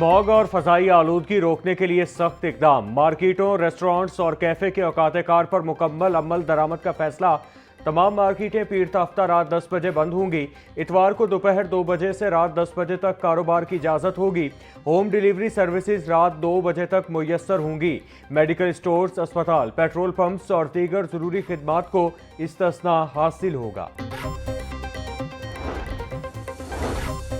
Smog और फजाई आलूदगी रोकने के लिए सख्त इकदाम। मार्केटों, रेस्टोरेंट्स और कैफे के औकात कार पर मुकम्मल अमल दरामद का फैसला। तमाम मार्केटें पीर ता हफ्ता रात 10 बजे बंद होंगी। इतवार को दोपहर 2 बजे से रात 10 बजे तक कारोबार की इजाज़त होगी। होम डिलीवरी सर्विसेज रात 2 बजे तक मुयस्सर होंगी। मेडिकल स्टोर्स, अस्पताल, पेट्रोल पंप्स और दीगर ज़रूरी खिदमात को इस्तिस्ना हासिल होगा।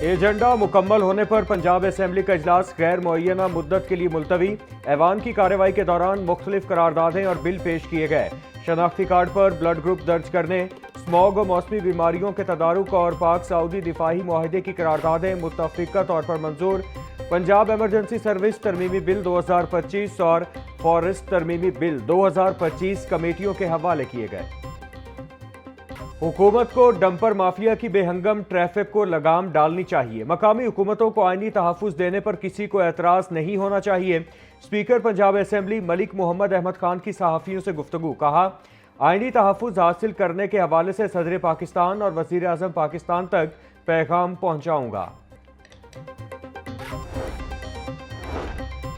एजेंडा मुकम्मल होने पर पंजाब असेंबली का इजलास गैर मुअय्यना मुद्दत के लिए मुलतवी। ऐवान की कार्रवाई के दौरान मुख्तलिफ करारदादें और बिल पेश किए गए। शनाख्ती कार्ड पर ब्लड ग्रुप दर्ज करने, स्मॉग और मौसमी बीमारियों के तदारुक और पाक सऊदी दिफाही मुआहदे की करारदादें मुत्तफ़िका तौर पर मंजूर। पंजाब एमरजेंसी सर्विस तरमीमी बिल 2025 और फॉरेस्ट तरमीमी बिल 2025 कमेटियों के हवाले किए गए। हुकूमत को डंपर माफिया की बेहंगम ट्रैफिक को लगाम डालनी चाहिए। मकामी हुकूमतों को आईनी तहफ़्फ़ुज़ देने पर किसी को एतराज़ नहीं होना चाहिए। स्पीकर पंजाब असेंबली मलिक मोहम्मद अहमद खान की सहाफ़ियों से गुफ्तगू। कहा, आईनी तहफ़्फ़ुज़ हासिल करने के हवाले से सदर पाकिस्तान और वज़ीर आज़म पाकिस्तान तक पैगाम पहुँचाऊँगा।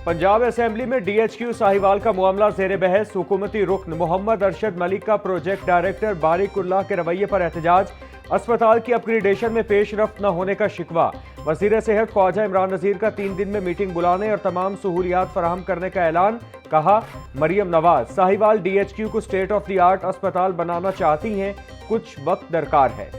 पंजाब असेंबली में DHQ साहिवाल का मामला ज़ेर बहस। हुकूमती रुकन मोहम्मद अरशद मलिक का प्रोजेक्ट डायरेक्टर बारिकुल्लाह के रवैये पर एहतजाज। अस्पताल की अपग्रेडेशन में पेशरफ्त न होने का शिकवा। वज़ीर सेहत ख्वाजा इमरान नज़ीर का 3 दिन में मीटिंग बुलाने और तमाम सहूलियात फराहम करने का ऐलान। कहा, मरियम नवाज साहिवाल DHQ को स्टेट ऑफ द आर्ट अस्पताल बनाना चाहती हैं, कुछ वक्त दरकार है।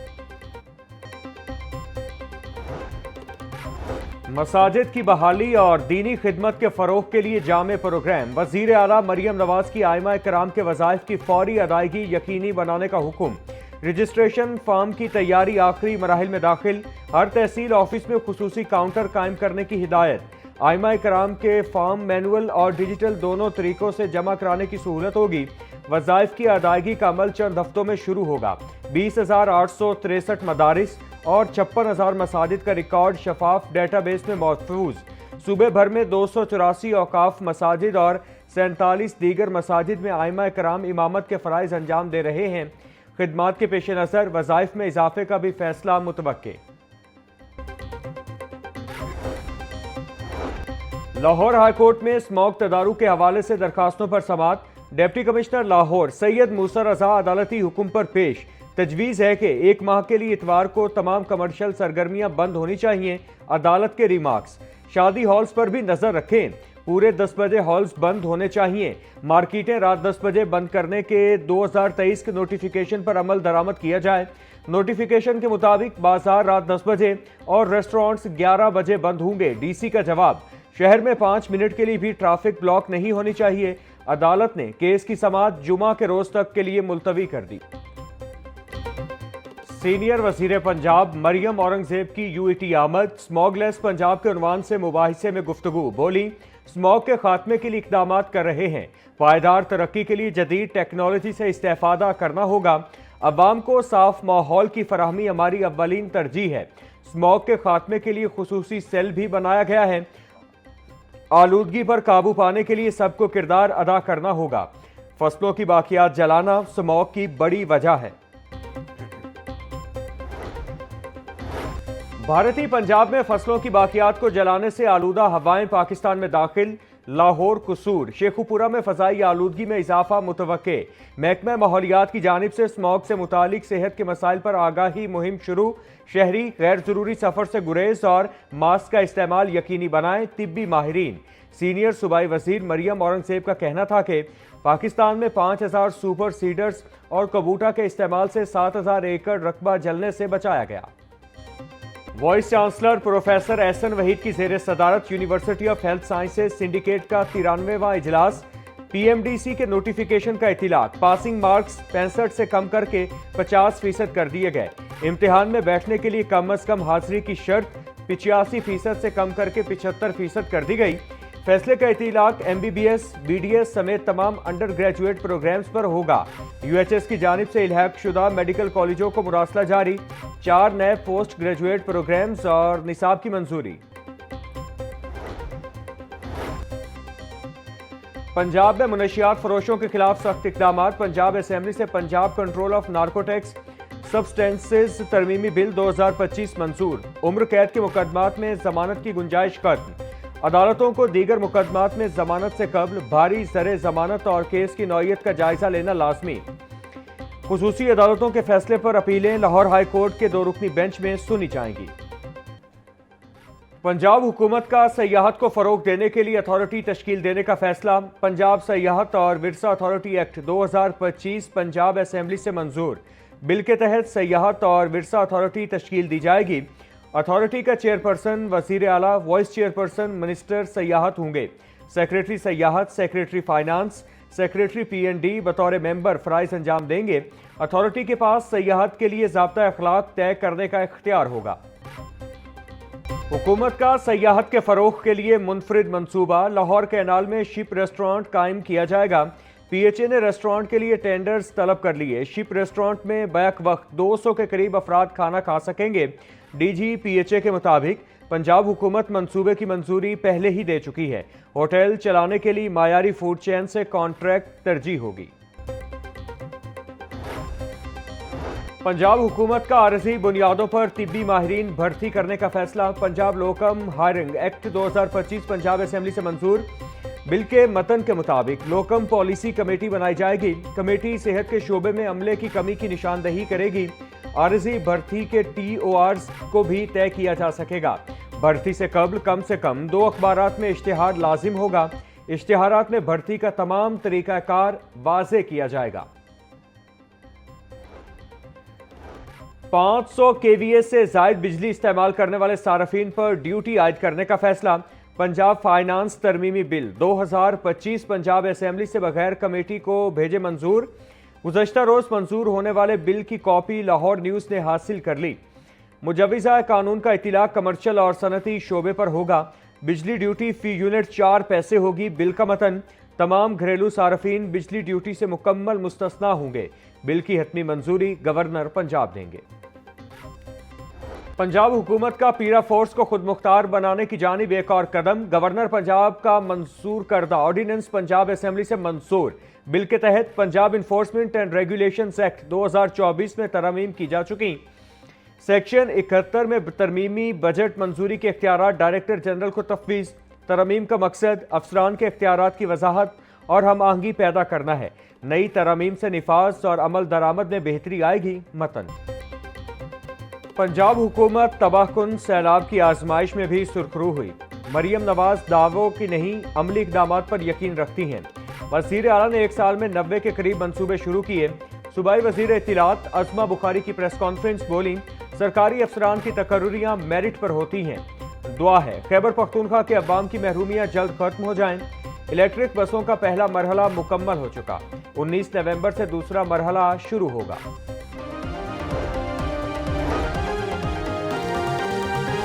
मसाजिद की बहाली और दीनी खिदमत के फ़रोग़ के लिए जामे प्रोग्राम। वज़ीर आला मरियम नवाज की आइमा कराम के वज़ाइफ की फ़ौरी अदायगी यकीनी बनाने का हुक्म। रजिस्ट्रेशन फॉर्म की तैयारी आखिरी मराहिल में दाखिल। हर तहसील ऑफिस में खुसूसी काउंटर कायम करने की हिदायत। आइमा कराम के फॉर्म मैनुअल और डिजिटल दोनों तरीकों से जमा कराने की सहूलत होगी। वज़ाइफ की अदायगी का अमल चंद हफ्तों में शुरू होगा। 20,863 मदारिस और 56,000 मसाजिद का रिकॉर्ड शफाफ डेटाबेस में महफूज। सूबे भर में 284 औकाफ मसाजिद और 47 दीगर मसाजिद में आइमा कराम इमामत के फ़राइज़ अंजाम दे रहे हैं। खिदमात के पेश नज़र वज़ाइफ में इजाफे का भी फैसला मुतवक्के। लाहौर हाई कोर्ट में स्मॉग तदारुक के हवाले से दरखास्तों पर समाअत। डिप्टी कमिश्नर लाहौर सैयद मूसा रजा अदालती हुक्म पर पेश। तजवीज़ है कि 1 माह के लिए इतवार को तमाम कमर्शियल सरगर्मियां बंद होनी चाहिए। अदालत के रिमार्क्स। शादी हॉल्स पर भी नजर रखें, पूरे 10 बजे हॉल्स बंद होने चाहिए। मार्केटें रात 10 बजे बंद करने के 2023 के नोटिफिकेशन पर अमल दरामद किया जाए। नोटिफिकेशन के मुताबिक बाजार रात 10 बजे और रेस्टोरेंट्स 11 बजे बंद होंगे। DC का जवाब, शहर में 5 मिनट के लिए भी ट्रैफिक ब्लॉक नहीं होनी चाहिए। अदालत ने केस की समाअत जुमा के रोज तक के लिए मुलतवी कर दी। सीनियर वज़ीर पंजाब मरियम औरंगजेब की UAT आमद। स्मॉगलेस पंजाब के उन्वान से मुबाहिसे में गुफ्तगू। बोली, स्मॉग के खात्मे के लिए इक़दामात कर रहे हैं। पायदार तरक्की के लिए जदीद टेक्नोलॉजी से इस्तेफादा करना होगा। अवाम को साफ माहौल की फराहमी हमारी अव्वलीन तरजीह है। स्मॉग के खात्मे के लिए खुसूसी सेल भी बनाया गया है। आलूदगी पर काबू पाने के लिए सबको किरदार अदा करना होगा। फसलों की बाकियात जलाना स्मॉग की बड़ी वजह है। भारतीय पंजाब में फसलों की बाकियात को जलाने से आलूदा हवाएं पाकिस्तान में दाखिल। लाहौर, कसूर, शेखुपुरा में फजाई आलूदगी में इजाफा मुतवक्के। महकमा माहौलियात की जानिब से स्मॉग से मुतालिक सेहत के मसाइल पर आगाही मुहिम शुरू। शहरी गैर जरूरी सफर से गुरेज और मास्क का इस्तेमाल यकीनी बनाएं। तिब्बी माहिरीन। सीनियर सूबाई वजीर मरियम औरंगजेब का कहना था कि पाकिस्तान में 5,000 सुपर सीडर्स और कबूटा के इस्तेमाल से 7,000 एकड़ रकबा जलने से बचाया गया। Vice chancellor professor Ehsan Waheed की जेर सदारत University of Health Sciences syndicate का 93वां इजलास। PMDC के नोटिफिकेशन का इतिलाक। पासिंग मार्क्स 65 से कम करके 50% कर दिए गए। इम्तिहान में बैठने के लिए कम अज कम हाजिरी की शर्त 85% से कम करके 75% कर दी गई। फैसले का इतिलाक MBBS, BDS समेत तमाम अंडर ग्रेजुएट प्रोग्राम्स पर होगा। UHS की जानिब से इल्हाक शुदा मेडिकल कॉलेजों को मुरासला जारी। 4 नए पोस्ट ग्रेजुएट प्रोग्राम्स और निसाब की मंजूरी। पंजाब में मुनशियात फरोशों के खिलाफ सख्त इक़दाम। पंजाब असेंबली से Punjab control of narcotics substances तरमीमी बिल 2025 मंजूर। उम्र कैद के मुकदमात में जमानत की गुंजाइश खत्म। अदालतों को दीगर मुकदमात में जमानत से कबल भारी ज़र जमानत और केस की नौइयत का जायजा लेना लाजमी। खुसूसी अदालतों के फैसले पर अपीलें लाहौर हाई कोर्ट के 2 रुकनी बेंच में सुनी जाएंगी। पंजाब हुकूमत का सयाहत को फरोग देने के लिए अथॉरिटी तश्कील देने का फैसला। पंजाब सयाहत और विरसा अथॉरिटी एक्ट 2025 पंजाब असेंबली से मंजूर। बिल के तहत सयाहत और विरसा अथॉरिटी तश्कील दी जाएगी। अथॉरिटी का चेयरपर्सन वजीर आला, वाइस चेयरपर्सन मिनिस्टर सयाहत होंगे। सेक्रेटरी सयाहत, सेक्रेटरी फाइनेंस, सेक्रेटरी PND बतौर मेंबर फराइज अंजाम देंगे। अथॉरिटी के पास सयाहत के लिए ज़ाब्ता अखलाक तय करने का इख्तियार होगा। हुकूमत का सयाहत के फरोग के लिए मुनफरिद मंसूबा। लाहौर कैनाल में शिप रेस्टोरेंट कायम किया जाएगा। PHA ने रेस्टोरेंट के लिए टेंडर्स तलब कर लिए। शिप रेस्टोरेंट में बैक वक्त 200 के करीब अफराद खाना खा सकेंगे। DG PHA के मुताबिक पंजाब हुकूमत मंसूबे की मंजूरी पहले ही दे चुकी है। होटल चलाने के लिए मायारी फूड चेन से कॉन्ट्रैक्ट तरजीह होगी। पंजाब हुकूमत का आरजी बुनियादों पर तिब्बी माहिरीन भर्ती करने का फैसला। पंजाब लोकम हायरिंग एक्ट 2025 पंजाब असेंबली से मंजूर। बिल के मतन के मुताबिक लोकम पॉलिसी कमेटी बनाई जाएगी। कमेटी सेहत के शोबे में अमले की कमी की निशानदही करेगी। आरजी भर्ती के TORs को भी तय किया जा सकेगा। भर्ती से कम 2 अखबारात में इश्तिहार लाजिम होगा। इश्तिहारात में भर्ती का तमाम तरीकाकार वाज़े किया जाएगा। 500 KVA से जायद बिजली इस्तेमाल करने वाले सार्फिन पर ड्यूटी आयद करने का फैसला। पंजाब फाइनेंस तरमीमी बिल 2025 पंजाब असेंबली से बगैर कमेटी को भेजे मंजूर। गुज़श्ता रोज मंजूर होने वाले बिल की कॉपी लाहौर न्यूज़ ने हासिल कर ली। मुजव्विज़ा कानून का इतिलाक कमर्शियल और सनती शोबे पर होगा। बिजली ड्यूटी फी यूनिट 4 पैसे होगी। बिल का मतन तमाम घरेलू सार्फिन बिजली ड्यूटी से मुकम्मल मुस्तस्ना होंगे। बिल की हतमी मंजूरी गवर्नर पंजाब देंगे। पंजाब हुकूमत का पीरा फोर्स को खुद मुख्तार बनाने की जानिब एक और कदम। गवर्नर पंजाब का मंजूर करदा ऑर्डिनेंस पंजाब असेंबली से मंजूर। बिल के तहत Punjab enforcement and regulations act 2024 में तरमीम की जा चुकी। सेक्शन 71 में तरमीमी बजट मंजूरी के इख्तियारात डायरेक्टर जनरल को तफवीज़। तरमीम का मकसद अफसरान के इख्तियारात की वजाहत और हम आहंगी पैदा करना है। नई तरमीम से निफाज और अमल दरामद में बेहतरी आएगी। मतन पंजाब हुकूमत तबाहकुन सैलाब की आजमाइश में भी सुरखरू हुई। मरियम नवाज दावों की नहीं, अमली इक़दामात पर यकीन रखती हैं। वज़ीर आला ने 1 साल में 90 के करीब मंसूबे शुरू किए। सूबाई वज़ीर इत्तिलात अज़मा बुखारी की प्रेस कॉन्फ्रेंस बोली, सरकारी अफसरान की तकर्रुरियाँ मेरिट पर होती हैं। दुआ है खैबर पख्तूनख्वा के अवाम की महरूमियाँ जल्द खत्म हो जाएं। इलेक्ट्रिक बसों का पहला मरहला मुकम्मल हो चुका। 19 नवंबर से दूसरा मरहला शुरू होगा।